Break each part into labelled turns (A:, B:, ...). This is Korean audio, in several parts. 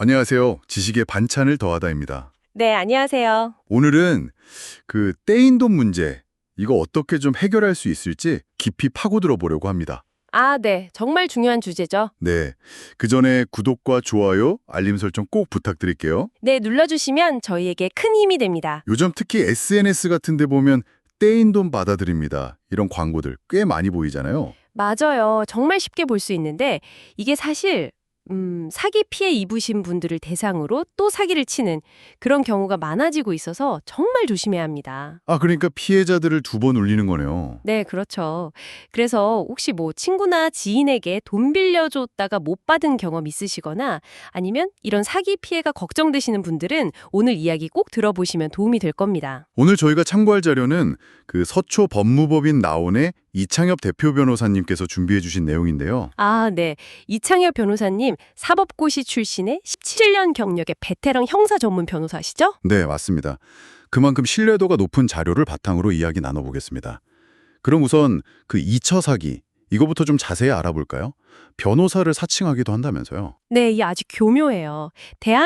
A: 안녕하세요. 지식의 반찬을 더하다입니다.
B: 네, 안녕하세요.
A: 오늘은 그 떼인 돈 문제, 이거 어떻게 좀 해결할 수 있을지 깊이 파고들어 보려고 합니다.
B: 아, 네. 정말 중요한 주제죠.
A: 네. 그 전에 구독과 좋아요, 알림 설정 꼭 부탁드릴게요.
B: 네, 눌러주시면 저희에게 큰 힘이 됩니다.
A: 요즘 특히 SNS 같은 데 보면 떼인 돈 받아드립니다. 이런 광고들 꽤 많이 보이잖아요.
B: 맞아요. 정말 쉽게 볼 수 있는데 이게 사실 사기 피해 입으신 분들을 대상으로 또 사기를 치는 그런 경우가 많아지고 있어서 정말 조심해야 합니다.
A: 아, 그러니까 피해자들을 두 번 울리는 거네요.
B: 네, 그렇죠. 그래서 혹시 뭐 친구나 지인에게 돈 빌려줬다가 못 받은 경험 있으시거나 아니면 이런 사기 피해가 걱정되시는 분들은 오늘 이야기 꼭 들어보시면 도움이 될 겁니다.
A: 오늘 저희가 참고할 자료는 그 서초 법무법인 나온의 이창엽 대표 변호사님께서 준비해 주신 내용인데요.
B: 아, 네. 이창엽 변호사님 사법고시 출신의 17년 경력의 베테랑 형사 전문 변호사시죠?
A: 네, 맞습니다. 그만큼 신뢰도가 높은 자료를 바탕으로 이야기 나눠보겠습니다. 그럼 우선 그 2차 사기, 이거부터 좀 자세히 알아볼까요? 변호사를 사칭하기도 한다면서요.
B: 네, 이게 아주 교묘해요.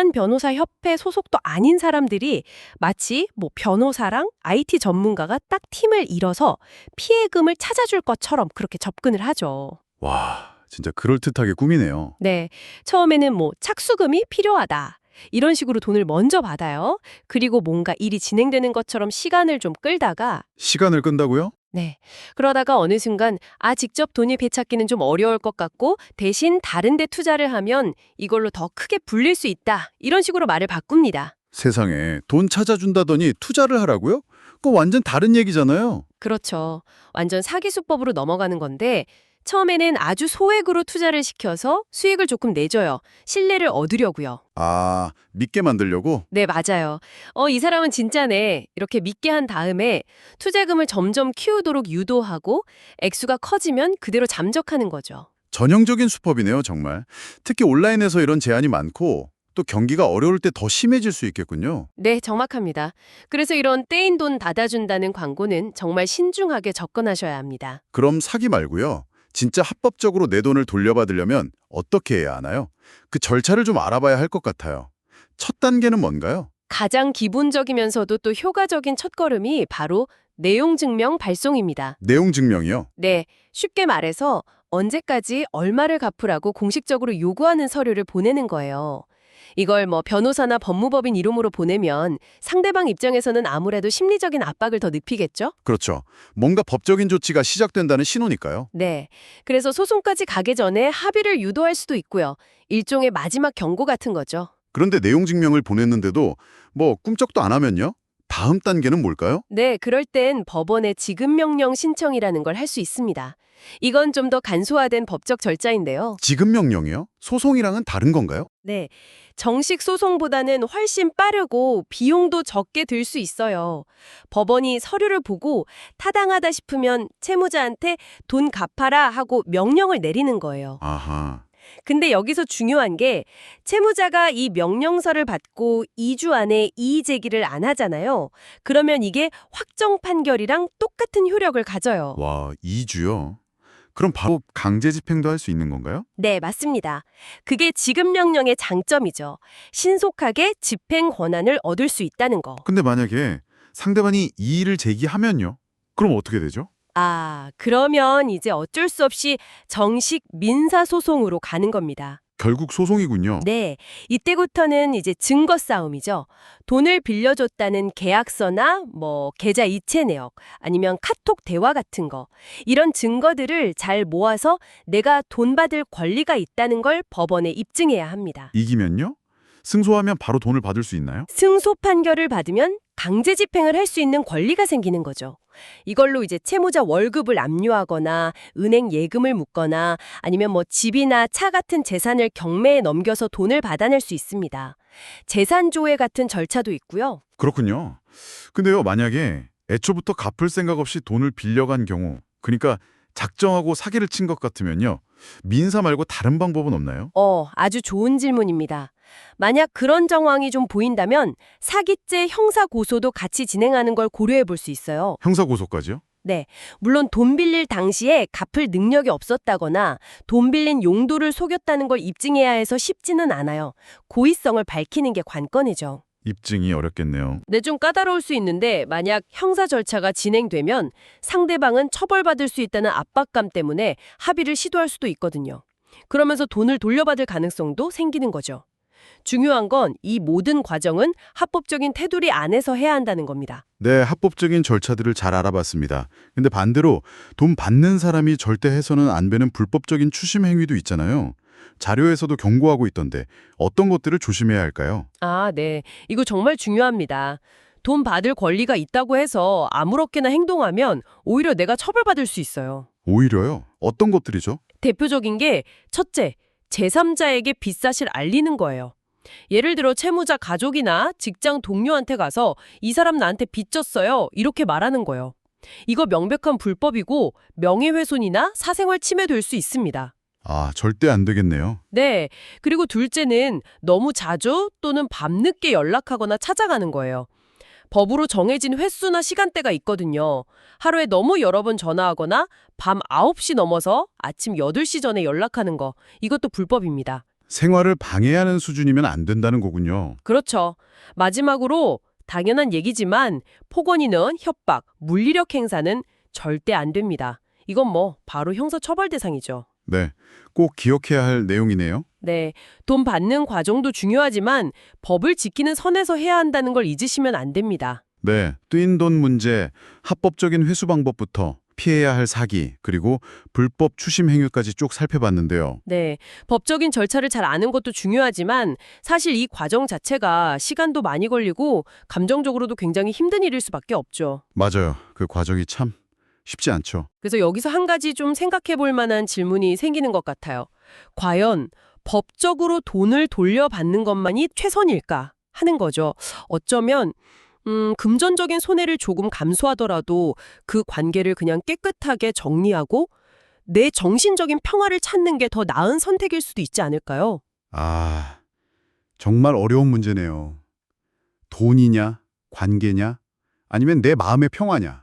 B: 대한변호사협회 소속도 아닌 사람들이 마치 뭐 변호사랑 IT 전문가가 딱 팀을 이뤄서 피해금을 찾아줄 것처럼 그렇게 접근을 하죠.
A: 와, 진짜 그럴듯하게 꾸미네요.
B: 네, 처음에는 뭐 착수금이 필요하다. 이런 식으로 돈을 먼저 받아요. 그리고 뭔가 일이 진행되는 것처럼 시간을 좀 끌다가
A: 시간을 끈다고요?
B: 네. 그러다가 어느 순간 직접 돈이 되찾기는 좀 어려울 것 같고 대신 다른 데 투자를 하면 이걸로 더 크게 불릴 수 있다. 이런 식으로 말을 바꿉니다.
A: 세상에 돈 찾아준다더니 투자를 하라고요? 그거 완전 다른 얘기잖아요.
B: 그렇죠. 완전 사기 수법으로 넘어가는 건데 처음에는 아주 소액으로 투자를 시켜서 수익을 조금 내줘요. 신뢰를 얻으려고요.
A: 아, 믿게 만들려고?
B: 네, 맞아요. 이 사람은 진짜네. 이렇게 믿게 한 다음에 투자금을 점점 키우도록 유도하고 액수가 커지면 그대로 잠적하는 거죠.
A: 전형적인 수법이네요, 정말. 특히 온라인에서 이런 제한이 많고 또 경기가 어려울 때 더 심해질 수 있겠군요.
B: 네, 정확합니다. 그래서 이런 떼인 돈 받아준다는 광고는 정말 신중하게 접근하셔야 합니다.
A: 그럼 사기 말고요. 진짜 합법적으로 내 돈을 돌려받으려면 어떻게 해야 하나요? 그 절차를 좀 알아봐야 할 것 같아요. 첫 단계는 뭔가요?
B: 가장 기본적이면서도 또 효과적인 첫걸음이 바로 내용 증명 발송입니다.
A: 내용 증명이요.
B: 네, 쉽게 말해서 언제까지 얼마를 갚으라고 공식적으로 요구하는 서류를 보내는 거예요. 이걸 뭐 변호사나 법무법인 이름으로 보내면 상대방 입장에서는 아무래도 심리적인 압박을 더 높이겠죠?
A: 그렇죠. 뭔가 법적인 조치가 시작된다는 신호니까요.
B: 네. 그래서 소송까지 가기 전에 합의를 유도할 수도 있고요. 일종의 마지막 경고 같은 거죠.
A: 그런데 내용 증명을 보냈는데도 뭐 꿈쩍도 안 하면요? 다음 단계는 뭘까요?
B: 네, 그럴 땐 법원에 지급명령 신청이라는 걸 할 수 있습니다. 이건 좀 더 간소화된 법적 절차인데요.
A: 지급 명령이요? 소송이랑은 다른 건가요?
B: 네, 정식 소송보다는 훨씬 빠르고 비용도 적게 들 수 있어요. 법원이 서류를 보고 타당하다 싶으면 채무자한테 돈 갚아라 하고 명령을 내리는 거예요.
A: 아하.
B: 근데 여기서 중요한 게 채무자가 이 명령서를 받고 2주 안에 이의 제기를 안 하잖아요. 그러면 이게 확정 판결이랑 똑같은 효력을 가져요.
A: 와, 2주요? 그럼 바로 강제 집행도 할 수 있는 건가요?
B: 네, 맞습니다. 그게 지급명령의 장점이죠. 신속하게 집행 권한을 얻을 수 있다는 거.
A: 근데 만약에 상대방이 이의를 제기하면요? 그럼 어떻게 되죠?
B: 그러면 이제 어쩔 수 없이 정식 민사소송으로 가는 겁니다.
A: 결국 소송이군요.
B: 네, 이때부터는 이제 증거 싸움이죠. 돈을 빌려줬다는 계약서나 뭐 계좌 이체 내역, 아니면 카톡 대화 같은 거. 이런 증거들을 잘 모아서 내가 돈 받을 권리가 있다는 걸 법원에 입증해야 합니다.
A: 이기면요? 승소하면 바로 돈을 받을 수 있나요?
B: 승소 판결을 받으면 강제 집행을 할 수 있는 권리가 생기는 거죠. 이걸로 이제 채무자 월급을 압류하거나 은행 예금을 묻거나 아니면 뭐 집이나 차 같은 재산을 경매에 넘겨서 돈을 받아낼 수 있습니다. 재산 조회 같은 절차도 있고요.
A: 그렇군요. 근데요, 만약에 애초부터 갚을 생각 없이 돈을 빌려간 경우, 그러니까 작정하고 사기를 친 것 같으면요. 민사 말고 다른 방법은 없나요?
B: 아주 좋은 질문입니다. 만약 그런 정황이 좀 보인다면 사기죄 형사 고소도 같이 진행하는 걸 고려해 볼 수 있어요.
A: 형사 고소까지요?
B: 네, 물론 돈 빌릴 당시에 갚을 능력이 없었다거나 돈 빌린 용도를 속였다는 걸 입증해야 해서 쉽지는 않아요. 고의성을 밝히는 게 관건이죠.
A: 입증이 어렵겠네요.
B: 네, 좀 까다로울 수 있는데 만약 형사 절차가 진행되면 상대방은 처벌받을 수 있다는 압박감 때문에 합의를 시도할 수도 있거든요. 그러면서 돈을 돌려받을 가능성도 생기는 거죠. 중요한 건 이 모든 과정은 합법적인 테두리 안에서 해야 한다는 겁니다.
A: 네, 합법적인 절차들을 잘 알아봤습니다. 근데 반대로 돈 받는 사람이 절대 해서는 안 되는 불법적인 추심 행위도 있잖아요. 자료에서도 경고하고 있던데 어떤 것들을 조심해야 할까요?
B: 아, 네. 이거 정말 중요합니다. 돈 받을 권리가 있다고 해서 아무렇게나 행동하면 오히려 내가 처벌받을 수 있어요.
A: 오히려요? 어떤 것들이죠?
B: 대표적인 게 첫째, 제3자에게 빚사실 알리는 거예요. 예를 들어 채무자 가족이나 직장 동료한테 가서 이 사람 나한테 빚 졌어요. 이렇게 말하는 거예요. 이거 명백한 불법이고 명예훼손이나 사생활 침해될 수 있습니다.
A: 아, 절대 안 되겠네요.
B: 네. 그리고 둘째는 너무 자주 또는 밤늦게 연락하거나 찾아가는 거예요. 법으로 정해진 횟수나 시간대가 있거든요. 하루에 너무 여러 번 전화하거나 밤 9시 넘어서 아침 8시 전에 연락하는 거. 이것도 불법입니다.
A: 생활을 방해하는 수준이면 안 된다는 거군요.
B: 그렇죠. 마지막으로 당연한 얘기지만 폭언이나 협박, 물리력 행사는 절대 안 됩니다. 이건 뭐 바로 형사처벌 대상이죠.
A: 네, 꼭 기억해야 할 내용이네요.
B: 네, 돈 받는 과정도 중요하지만 법을 지키는 선에서 해야 한다는 걸 잊으시면 안 됩니다.
A: 네, 뜨인 돈 문제, 합법적인 회수 방법부터 피해야 할 사기, 그리고 불법 추심 행위까지 쭉 살펴봤는데요.
B: 네, 법적인 절차를 잘 아는 것도 중요하지만 사실 이 과정 자체가 시간도 많이 걸리고 감정적으로도 굉장히 힘든 일일 수밖에 없죠.
A: 맞아요. 그 과정이 참 쉽지 않죠.
B: 그래서 여기서 한 가지 좀 생각해 볼 만한 질문이 생기는 것 같아요. 과연 법적으로 돈을 돌려받는 것만이 최선일까 하는 거죠. 어쩌면 금전적인 손해를 조금 감수하더라도 그 관계를 그냥 깨끗하게 정리하고 내 정신적인 평화를 찾는 게 더 나은 선택일 수도 있지 않을까요?
A: 아, 정말 어려운 문제네요. 돈이냐, 관계냐, 아니면 내 마음의 평화냐.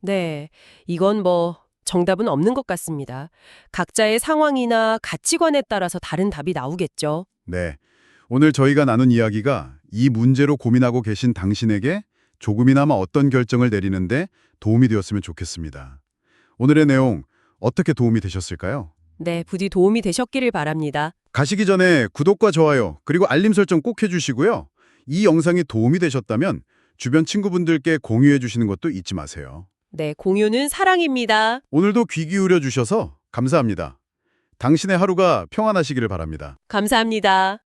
B: 네, 이건 뭐 정답은 없는 것 같습니다. 각자의 상황이나 가치관에 따라서 다른 답이 나오겠죠.
A: 네, 오늘 저희가 나눈 이야기가 이 문제로 고민하고 계신 당신에게 조금이나마 어떤 결정을 내리는데 도움이 되었으면 좋겠습니다. 오늘의 내용 어떻게 도움이 되셨을까요?
B: 네, 부디 도움이 되셨기를 바랍니다.
A: 가시기 전에 구독과 좋아요, 그리고 알림 설정 꼭 해주시고요. 이 영상이 도움이 되셨다면 주변 친구분들께 공유해 주시는 것도 잊지 마세요.
B: 네, 공유는 사랑입니다.
A: 오늘도 귀 기울여 주셔서 감사합니다. 당신의 하루가 평안하시기를 바랍니다.
B: 감사합니다.